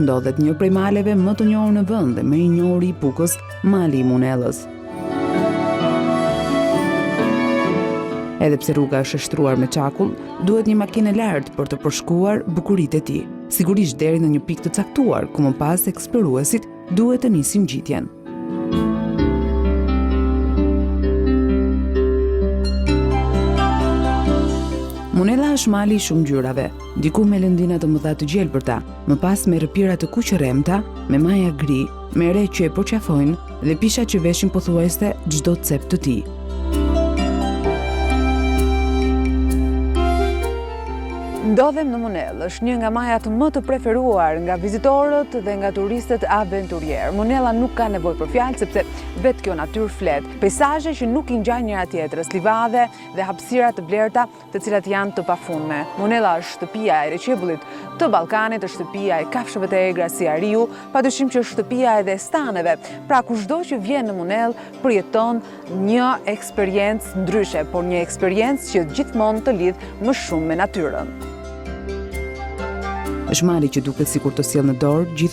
ndodhet një prej maleve më të njohur në vend dhe më i njohur i Pukës, mali i Munellës. Edhe pse rruga është shtruar me çakull, duhet një makinë e lartë për të përshkuar bukuritë e tij. Sigurisht deri në një pikë të caktuar, ku më pas eksploruesit duhet të nisin ngjitjen. Munella është mali i shumë ngjyrave, diku me lëndina të mëdha të gjelbërta, më pas me rrëpira të kuqërremta, me maja gri, me re që e përqafojnë dhe pisha që veshin pothuajse çdo cep të tij. Ndodhem në Munellë, është një nga majat më të preferuar nga vizitorët dhe nga turistët aventurierë. Munella nuk ka nevojë për fjalë sepse vetë kjo natyrë flet. Peizazhe që nuk i ngjajnë njëra tjetrës, livade dhe hapësira të blerta, të cilat janë të pafundme. Munella është shtëpia e Reqebullit të Ballkanit, është shtëpia e kafshëve të egra si ariu, padyshim që është shtëpia edhe e staneve. Pra kushdo që vjen në Munellë përjeton një eksperiencë ndryshe, por një eksperiencë që gjithmonë të lidh më shumë me natyrën. Është mali që duket sikur të sjellë në dorë gjithë